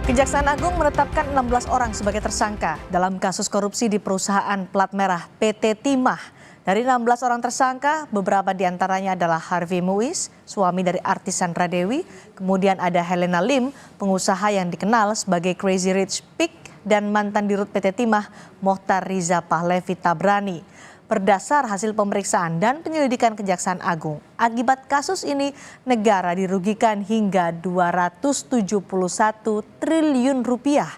Kejaksaan Agung menetapkan 16 orang sebagai tersangka dalam kasus korupsi di perusahaan plat merah PT Timah. Dari 16 orang tersangka, beberapa diantaranya adalah Harvey Muiz, suami dari artis Sandra Dewi, kemudian ada Helena Lim, pengusaha yang dikenal sebagai Crazy Rich Pig, dan mantan dirut PT Timah, Mohtar Riza Pahlevi Tabrani. Berdasar hasil pemeriksaan dan penyelidikan Kejaksaan Agung, akibat kasus ini negara dirugikan hingga 271 triliun rupiah.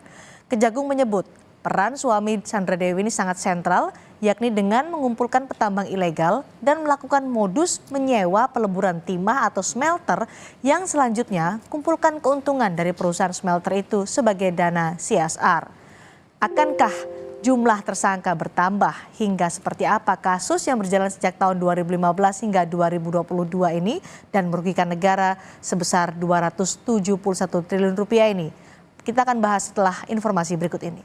Kejagung menyebut peran suami Sandra Dewi ini sangat sentral, yakni dengan mengumpulkan petambang ilegal dan melakukan modus menyewa peleburan timah atau smelter yang selanjutnya kumpulkan keuntungan dari perusahaan smelter itu sebagai dana CSR. Akankah jumlah tersangka bertambah hingga seperti apa kasus yang berjalan sejak tahun 2015 hingga 2022 ini dan merugikan negara sebesar 271 triliun rupiah ini? Kita akan bahas setelah informasi berikut ini.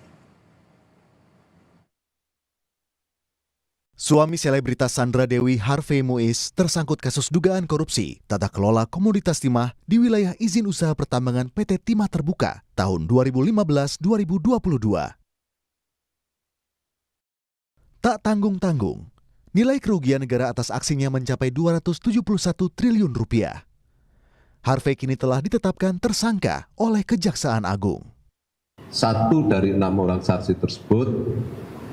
Suami selebritas Sandra Dewi, Harvey Muiz, tersangkut kasus dugaan korupsi tata kelola komoditas timah di wilayah izin usaha pertambangan PT Timah Terbuka tahun 2015-2022. Tak tanggung-tanggung, nilai kerugian negara atas aksinya mencapai 271 triliun rupiah. Harvey kini telah ditetapkan tersangka oleh Kejaksaan Agung. 1 dari 6 orang saksi tersebut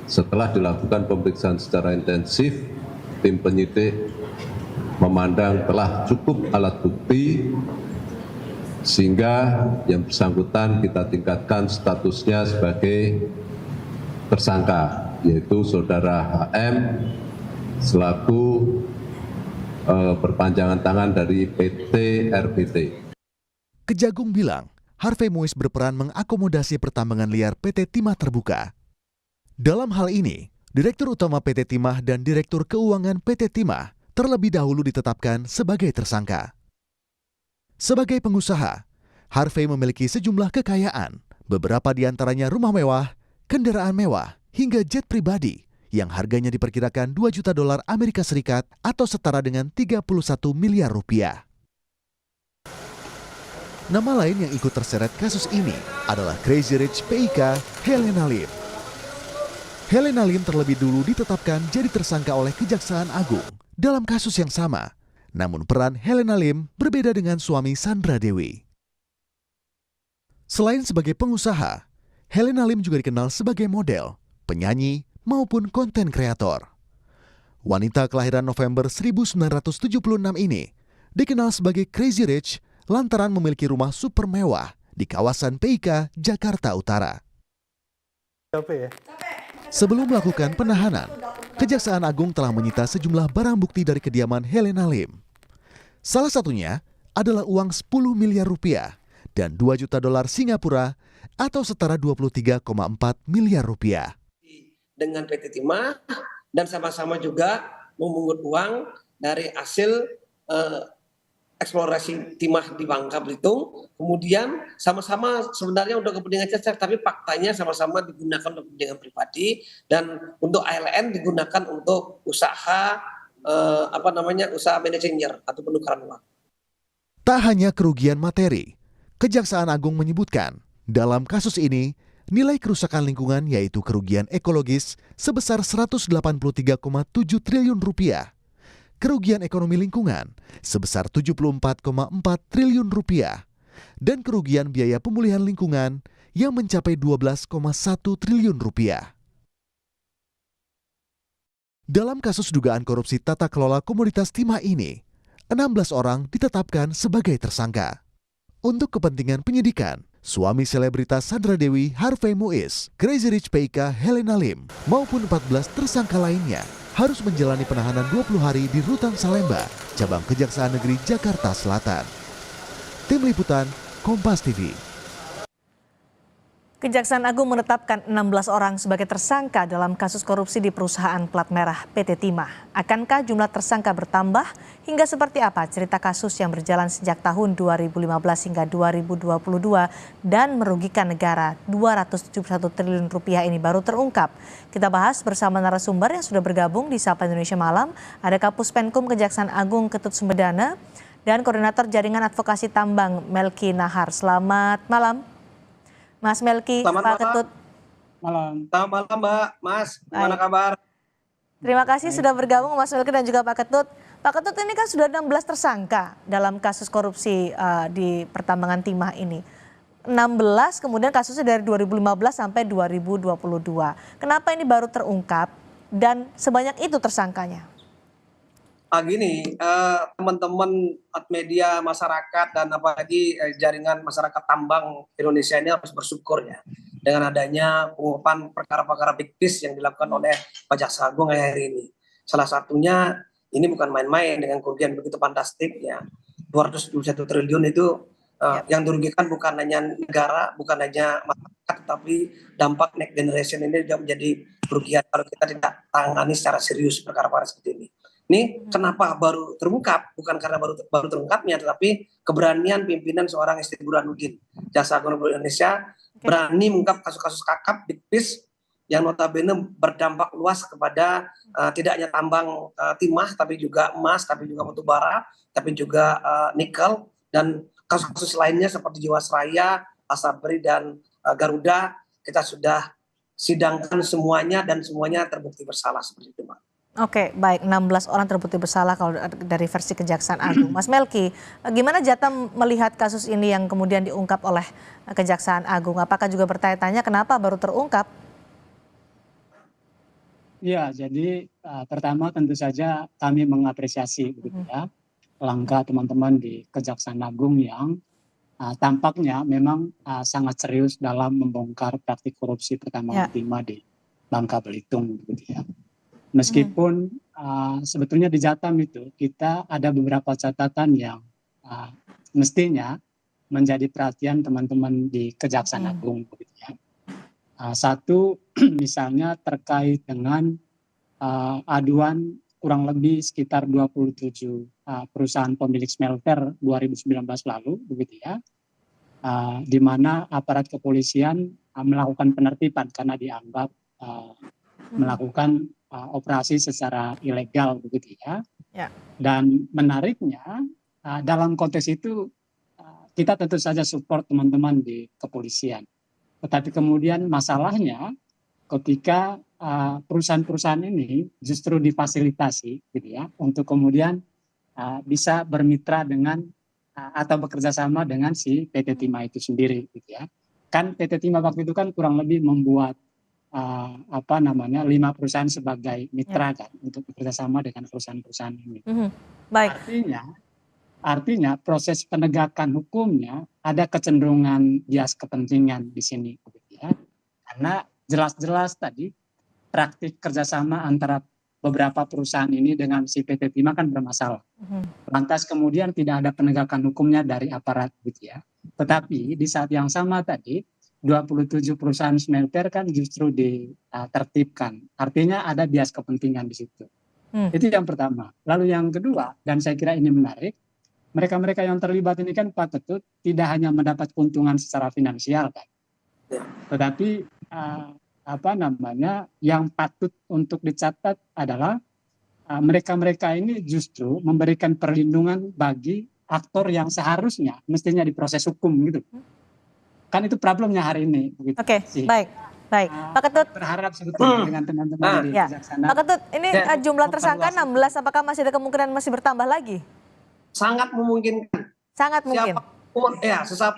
setelah dilakukan pemeriksaan secara intensif, tim penyidik memandang telah cukup alat bukti sehingga yang bersangkutan kita tingkatkan statusnya sebagai tersangka, yaitu saudara HM selaku perpanjangan tangan dari PT RBT. Kejagung bilang Harvey Muiz berperan mengakomodasi pertambangan liar PT Timah Terbuka. Dalam hal ini, Direktur Utama PT Timah dan Direktur Keuangan PT Timah terlebih dahulu ditetapkan sebagai tersangka. Sebagai pengusaha, Harvey memiliki sejumlah kekayaan, beberapa diantaranya rumah mewah, kendaraan mewah, hingga jet pribadi yang harganya diperkirakan 2 juta dolar Amerika Serikat atau setara dengan 31 miliar rupiah. Nama lain yang ikut terseret kasus ini adalah Crazy Rich PIK Helena Lim. Helena Lim terlebih dulu ditetapkan jadi tersangka oleh Kejaksaan Agung dalam kasus yang sama. Namun peran Helena Lim berbeda dengan suami Sandra Dewi. Selain sebagai pengusaha, Helena Lim juga dikenal sebagai model, penyanyi, maupun konten kreator. Wanita kelahiran November 1976 ini dikenal sebagai Crazy Rich lantaran memiliki rumah super mewah di kawasan PIK, Jakarta Utara. Sebelum melakukan penahanan, Kejaksaan Agung telah menyita sejumlah barang bukti dari kediaman Helena Lim. Salah satunya adalah uang 10 miliar rupiah dan 2 juta dolar Singapura atau setara 23,4 miliar rupiah. Dengan PT Timah dan sama-sama juga memungut uang dari hasil eksplorasi timah di Bangka Belitung, kemudian sama-sama sebenarnya untuk kepentingan cacar, tapi faktanya sama-sama digunakan untuk kepentingan pribadi dan untuk ALN digunakan untuk usaha usaha manajer atau penukaran uang. Tak hanya kerugian materi, Kejaksaan Agung menyebutkan dalam kasus ini nilai kerusakan lingkungan yaitu kerugian ekologis sebesar 183,7 triliun rupiah. Kerugian ekonomi lingkungan sebesar 74,4 triliun rupiah, dan kerugian biaya pemulihan lingkungan yang mencapai 12,1 triliun rupiah. Dalam kasus dugaan korupsi tata kelola komoditas timah ini, 16 orang ditetapkan sebagai tersangka. Untuk kepentingan penyidikan, suami selebritas Sandra Dewi, Harvey Muiz, Crazy Rich PIK Helena Lim, maupun 14 tersangka lainnya harus menjalani penahanan 20 hari di Rutan Salemba, Cabang Kejaksaan Negeri Jakarta Selatan. Tim Liputan, Kompas TV. Kejaksaan Agung menetapkan 16 orang sebagai tersangka dalam kasus korupsi di perusahaan plat merah PT Timah. Akankah jumlah tersangka bertambah? Hingga seperti apa cerita kasus yang berjalan sejak tahun 2015 hingga 2022 dan merugikan negara 271 triliun rupiah ini baru terungkap. Kita bahas bersama narasumber yang sudah bergabung di Sapa Indonesia Malam. Ada Kapus Penkum Kejaksaan Agung Ketut Sumedana dan Koordinator Jaringan Advokasi Tambang Melki Nahar. Selamat malam. Mas Melki, Selamat Pak malam. Ketut. Malam. Selamat malam Mbak, Mas. Gimana Baik. kabar? Terima kasih Baik. sudah bergabung Mas Melki dan juga Pak Ketut. Pak Ketut, ini kan sudah 16 tersangka dalam kasus korupsi di pertambangan timah ini. 16 kemudian kasusnya dari 2015 sampai 2022. Kenapa ini baru terungkap dan sebanyak itu tersangkanya? Gini, teman-teman media masyarakat dan apalagi jaringan masyarakat tambang Indonesia ini harus bersyukur ya dengan adanya pengungkapan perkara-perkara big fish yang dilakukan oleh Pak Jaksa Agung akhir ini. Salah satunya ini bukan main-main dengan kerugian begitu fantastik ya, 271 triliun itu yang dirugikan bukan hanya negara, bukan hanya masyarakat, tapi dampak next generation ini juga menjadi kerugian kalau kita tidak tangani secara serius perkara-perkara seperti ini. Ini kenapa baru terungkap? Bukan karena baru terungkapnya, tetapi keberanian pimpinan seorang Esti Burhanuddin, Jaksa Agung Republik Indonesia, berani mengungkap kasus-kasus kakap, big fish, yang notabene berdampak luas kepada tidak hanya tambang timah, tapi juga emas, tapi juga batu bara, tapi juga nikel, dan kasus-kasus lainnya seperti Jiwasraya, Asabri, dan Garuda, kita sudah sidangkan semuanya dan semuanya terbukti bersalah seperti itu, Pak. Oke, baik, 16 orang terbukti bersalah kalau dari versi Kejaksaan Agung. Mas Melki, gimana Jatam melihat kasus ini yang kemudian diungkap oleh Kejaksaan Agung? Apakah juga bertanya-tanya kenapa baru terungkap? Ya, jadi pertama tentu saja kami mengapresiasi begitu ya langkah teman-teman di Kejaksaan Agung yang tampaknya memang sangat serius dalam membongkar praktik korupsi pertambangan timah di Bangka Belitung begitu ya. Meskipun sebetulnya di Jatam itu kita ada beberapa catatan yang mestinya menjadi perhatian teman-teman di Kejaksaan Agung begitu ya. Satu misalnya terkait dengan aduan kurang lebih sekitar 27 perusahaan pemilik smelter 2019 lalu begitu ya, di mana aparat kepolisian melakukan penertiban karena dianggap melakukan operasi secara ilegal begitu ya. Dan menariknya dalam konteks itu kita tentu saja support teman-teman di kepolisian. Tetapi kemudian masalahnya ketika perusahaan-perusahaan ini justru difasilitasi gitu ya untuk kemudian bisa bermitra dengan atau bekerja sama dengan si PT Timah itu sendiri gitu ya. Kan PT Timah waktu itu kan kurang lebih membuat 5 perusahaan sebagai mitra kan untuk bekerja sama dengan perusahaan-perusahaan ini. Baik. Artinya proses penegakan hukumnya ada kecenderungan bias kepentingan di sini gitu ya. Karena jelas-jelas tadi praktik kerjasama antara beberapa perusahaan ini dengan si PT Timah kan bermasalah. Lantas kemudian tidak ada penegakan hukumnya dari aparat gitu ya. Tetapi di saat yang sama tadi 27 perusahaan smelter kan justru ditertibkan. Artinya ada bias kepentingan di situ. Itu yang pertama. Lalu yang kedua, dan saya kira ini menarik, mereka-mereka yang terlibat ini kan Pak Ketut tidak hanya mendapat keuntungan secara finansial kan. Tetapi yang patut untuk dicatat adalah mereka-mereka ini justru memberikan perlindungan bagi aktor yang seharusnya mestinya diproses hukum gitu. Kan itu problemnya hari ini. Oke, baik. Pak Ketut. Berharap sebetulnya dengan teman-teman di Kejaksaan. Pak Ketut, ini jumlah tersangka 16, apakah masih ada kemungkinan masih bertambah lagi? Sangat memungkinkan. Sangat mungkin.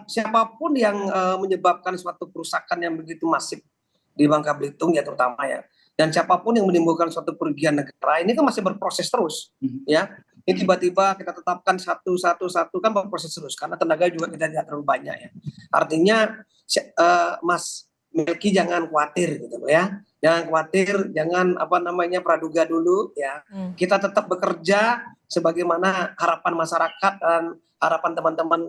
Siapapun yang menyebabkan suatu kerusakan yang begitu masif di Bangka Belitung ya terutama ya, dan siapapun yang menimbulkan suatu kerugian negara ini kan masih berproses terus ya. Ini tiba-tiba kita tetapkan satu kan berproses terus karena tenaga juga kita tidak terlalu banyak ya. Artinya Mas Melki jangan khawatir gitu ya. Jangan khawatir, jangan praduga dulu ya. Kita tetap bekerja sebagaimana harapan masyarakat dan harapan teman-teman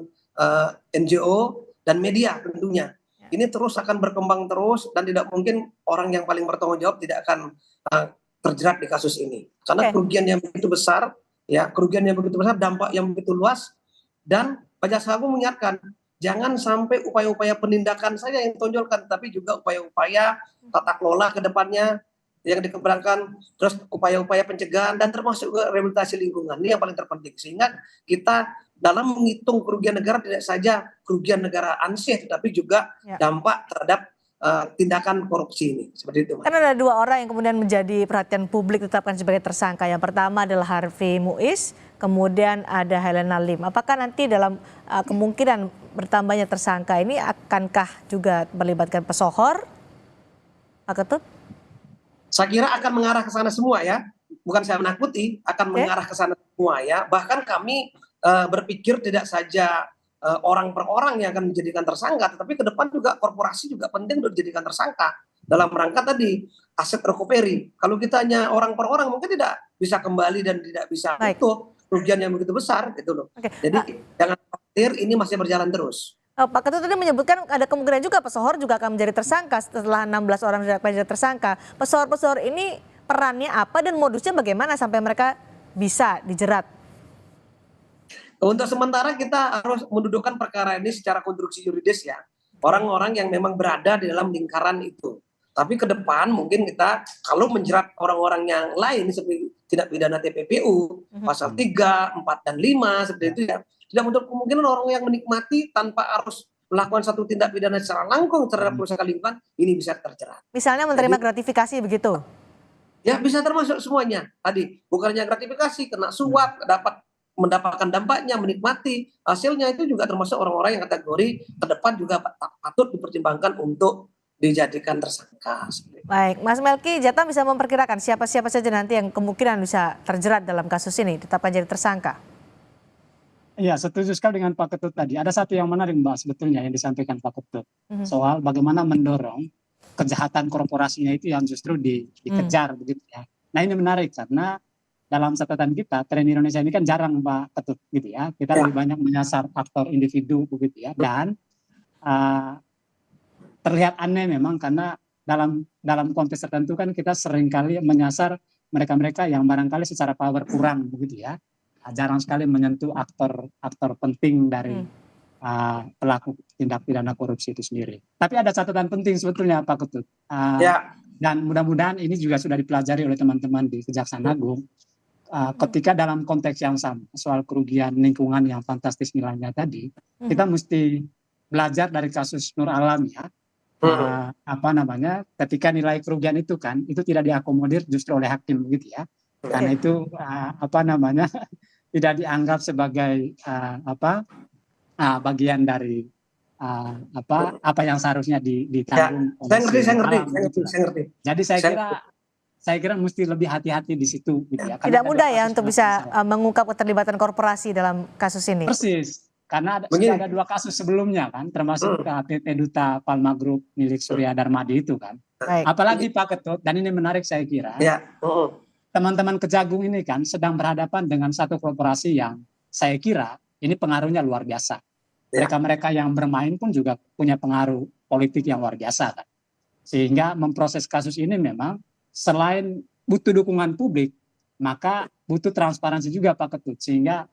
NGO dan media tentunya. Ini terus akan berkembang terus dan tidak mungkin orang yang paling bertanggung jawab tidak akan terjerat di kasus ini. Karena kerugian yang begitu besar, dampak yang begitu luas, dan Pak Jaksa Agung mengingatkan jangan sampai upaya-upaya penindakan saja yang ditonjolkan, tapi juga upaya-upaya tata kelola ke depannya yang dikembangkan, terus upaya-upaya pencegahan dan termasuk juga rehabilitasi lingkungan. Ini yang paling terpenting sehingga kita dalam menghitung kerugian negara tidak saja kerugian negara ansih, tetapi juga dampak terhadap tindakan korupsi ini. Seperti itu, Mas. Kan ada 2 orang yang kemudian menjadi perhatian publik ditetapkan sebagai tersangka. Yang pertama adalah Harvey Muiz, kemudian ada Helena Lim. Apakah nanti dalam kemungkinan bertambahnya tersangka ini akankah juga melibatkan pesohor, Pak Ketut? Saya kira akan mengarah ke sana semua ya. Bukan saya menakuti, akan mengarah ke sana semua ya. Bahkan kami berpikir tidak saja orang per orang yang akan menjadikan tersangka, tetapi ke depan juga korporasi juga penting untuk dijadikan tersangka dalam rangka tadi aset recovery. Kalau kita hanya orang per orang mungkin tidak bisa kembali dan tidak bisa itu kerugian yang begitu besar gitu loh. Jadi jangan khawatir, ini masih berjalan terus. Pak Ketut tadi menyebutkan ada kemungkinan juga pesohor juga akan menjadi tersangka setelah 16 orang menjadi tersangka. Pesohor-pesohor ini perannya apa dan modusnya bagaimana sampai mereka bisa dijerat? Untuk sementara kita harus mendudukkan perkara ini secara konstruksi yuridis ya. Orang-orang yang memang berada di dalam lingkaran itu. Tapi ke depan mungkin kita kalau menjerat orang-orang yang lain seperti tindak pidana TPPU, pasal 3, 4, dan 5 seperti itu ya. Tidak menutup kemungkinan orang yang menikmati tanpa harus melakukan satu tindak pidana secara langsung terhadap perusahaan lingkungan ini bisa terjerat. Misalnya menerima gratifikasi begitu? Ya bisa termasuk semuanya. Tadi bukannya gratifikasi, kena suap, mendapatkan dampaknya, menikmati hasilnya, itu juga termasuk orang-orang yang kategori ke depan juga patut dipertimbangkan untuk dijadikan tersangka. Baik, Mas Melki, Jatah bisa memperkirakan siapa-siapa saja nanti yang kemungkinan bisa terjerat dalam kasus ini, tetap jadi tersangka? Iya, setuju sekali dengan Pak Ketut tadi. Ada satu yang menarik Mbak sebetulnya yang disampaikan Pak Ketut. Soal bagaimana mendorong kejahatan korporasinya itu yang justru dikejar begitu ya. Nah ini menarik karena dalam catatan kita, tren Indonesia ini kan jarang Pak Ketut gitu ya. Kita lebih banyak menyasar aktor individu begitu ya. Dan terlihat aneh memang karena dalam konteks tertentu kan kita seringkali menyasar mereka-mereka yang barangkali secara power kurang begitu ya. Jarang sekali menyentuh aktor penting dari pelaku tindak pidana korupsi itu sendiri. Tapi ada catatan penting sebetulnya Pak Ketut. Dan mudah-mudahan ini juga sudah dipelajari oleh teman-teman di Kejaksaan Agung. Ketika dalam konteks yang sama soal kerugian lingkungan yang fantastis nilainya tadi, kita mesti belajar dari kasus Nur Alam ya. Ketika nilai kerugian itu kan itu tidak diakomodir justru oleh hakim begitu ya. Karena itu tidak dianggap sebagai bagian dari apa yang seharusnya ditanggung. Saya ngerti. Jadi saya kira mesti lebih hati-hati di situ gitu ya. Tidak mudah ya untuk bisa mengungkap keterlibatan korporasi dalam kasus ini. Persis. Karena sudah ada 2 kasus sebelumnya kan, termasuk PT Duta Palma Group milik Surya Darmadi itu kan. Apalagi Pak Ketut, dan ini menarik saya kira. Teman-teman Kejagung ini kan sedang berhadapan dengan satu korporasi yang saya kira ini pengaruhnya luar biasa. Mereka-mereka yang bermain pun juga punya pengaruh politik yang luar biasa kan. Sehingga memproses kasus ini memang selain butuh dukungan publik, maka butuh transparansi juga Pak Ketut. Sehingga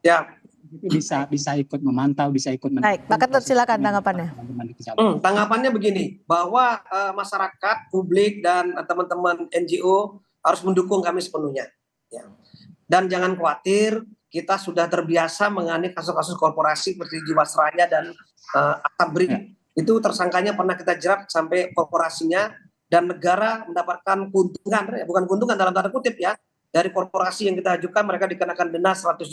itu bisa ikut memantau, bisa ikut Baik, Pak Ketut silakan tanggapannya. Tanggapannya begini, bahwa masyarakat, publik, dan teman-teman NGO harus mendukung kami sepenuhnya. Dan jangan khawatir, kita sudah terbiasa menangani kasus-kasus korporasi seperti Jiwasraya dan Asabri. Itu tersangkanya pernah kita jerat sampai korporasinya dan negara mendapatkan keuntungan, bukan keuntungan dalam tanda kutip ya, dari korporasi yang kita ajukan mereka dikenakan denda 100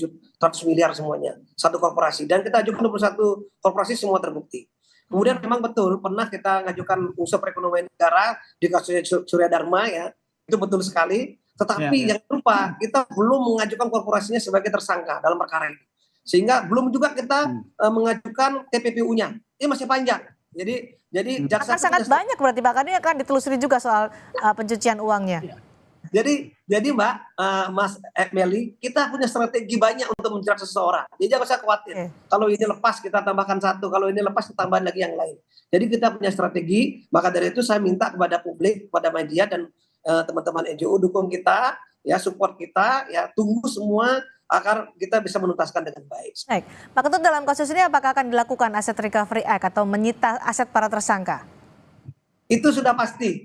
miliar semuanya, satu korporasi. Dan kita ajukan 21 korporasi semua terbukti. Kemudian memang betul pernah kita mengajukan unsur perekonomian negara di kasus Surya Dharma ya, itu betul sekali. Tetapi yang lupa kita belum mengajukan korporasinya sebagai tersangka dalam perkara ini. Sehingga belum juga kita mengajukan TPPU-nya. Ini masih panjang. Jadi jaksa sangat banyak berarti Pak, ini akan ditelusuri juga soal pencucian uangnya. Jadi Mbak, Mas Meli, kita punya strategi banyak untuk menjerat seseorang. Jadi jangan usah khawatir. Kalau ini lepas kita tambahkan 1, kalau ini lepas kita tambahan lagi yang lain. Jadi kita punya strategi. Maka dari itu saya minta kepada publik, kepada media dan teman-teman NGO dukung kita, ya support kita, ya tunggu semua agar kita bisa menuntaskan dengan baik. Baik, Pak Ketut, dalam kasus ini apakah akan dilakukan Asset Recovery Act atau menyita aset para tersangka? Itu sudah pasti.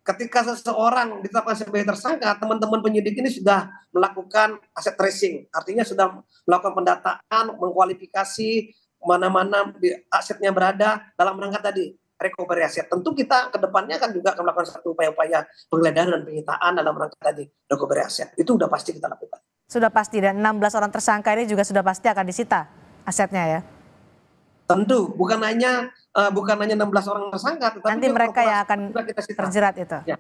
ketika seseorang ditetapkan sebagai tersangka, teman-teman penyidik ini sudah melakukan aset tracing, artinya sudah melakukan pendataan, mengkualifikasi mana-mana asetnya berada dalam rangka tadi recovery aset. Tentu kita ke depannya kan juga akan melakukan satu upaya-upaya penggeledahan dan penyitaan dalam rangka tadi recovery aset. Itu udah pasti kita lakukan. Sudah pasti, dan 16 orang tersangka ini juga sudah pasti akan disita asetnya ya? Tentu, bukan hanya 16 orang tersangka, tetapi Nanti mereka yang akan kita sita. terjerat itu? Ya.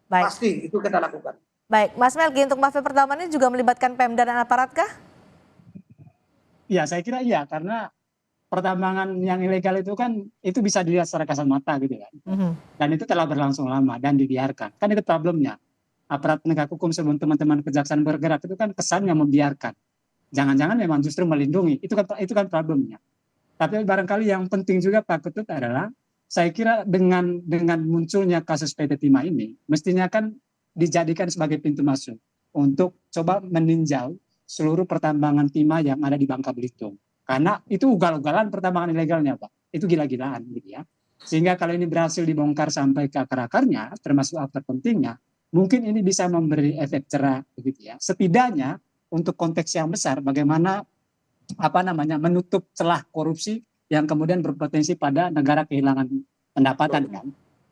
Baik. Pasti, itu kita lakukan. Baik, Mas Melki, untuk mafia pertama ini juga melibatkan Pemda dan aparat kah? Ya, saya kira iya, karena pertambangan yang ilegal itu kan itu bisa dilihat secara kasat mata gitu kan. Dan itu telah berlangsung lama dan dibiarkan. Kan itu problemnya. Aparat penegak hukum sebelum teman-teman kejaksaan bergerak itu kan kesannya membiarkan. Jangan-jangan memang justru melindungi. Itu kan problemnya. Tapi barangkali yang penting juga Pak Ketut adalah saya kira dengan munculnya kasus PT Timah ini mestinya kan dijadikan sebagai pintu masuk untuk coba meninjau seluruh pertambangan timah yang ada di Bangka Belitung. Karena itu ugal-ugalan pertambangan ilegalnya, Pak. Itu gila-gilaan gitu ya. Sehingga kalau ini berhasil dibongkar sampai ke akar-akarnya, termasuk akar pentingnya, mungkin ini bisa memberi efek cerah begitu ya. Setidaknya untuk konteks yang besar bagaimana menutup celah korupsi yang kemudian berpotensi pada negara kehilangan pendapatan kan.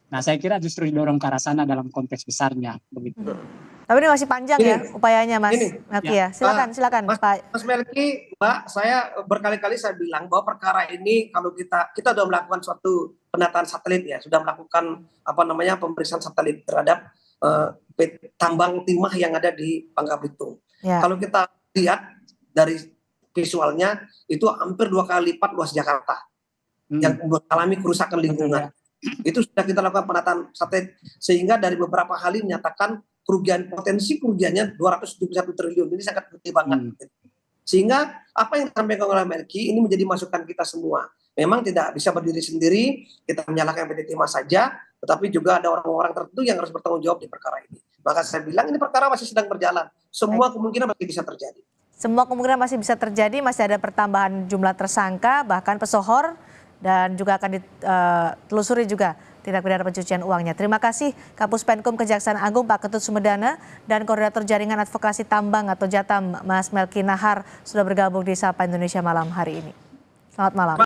Nah, saya kira justru didorong ke arah sana dalam konteks besarnya begitu. Tapi ini masih panjang ya upayanya, Mas Melki ya. Silakan Pak. Mas Melki, Mbak, saya berkali-kali saya bilang bahwa perkara ini kalau kita sudah melakukan suatu penataan satelit ya, sudah melakukan pemeriksaan satelit terhadap tambang timah yang ada di Bangka Belitung. Ya. Kalau kita lihat dari visualnya itu hampir 2 kali lipat luas Jakarta yang mengalami kerusakan lingkungan. Itu sudah kita lakukan penataan satelit sehingga dari beberapa kali menyatakan potensi kerugiannya 271 triliun. Ini sangat gede banget. Sehingga apa yang disampaikan oleh Melki ini menjadi masukan kita semua. Memang tidak bisa berdiri sendiri, kita menyalahkan PT Timah saja, tetapi juga ada orang-orang tertentu yang harus bertanggung jawab di perkara ini. Maka saya bilang ini perkara masih sedang berjalan. Semua kemungkinan masih bisa terjadi. Semua kemungkinan masih bisa terjadi, masih ada pertambahan jumlah tersangka, bahkan pesohor, dan juga akan ditelusuri juga tindak pidana pencucian uangnya. Terima kasih Kapus Penkum Kejaksaan Agung Pak Ketut Sumedana dan Koordinator Jaringan Advokasi Tambang atau Jatam Mas Melki Nahar sudah bergabung di Sapa Indonesia malam hari ini. Selamat malam.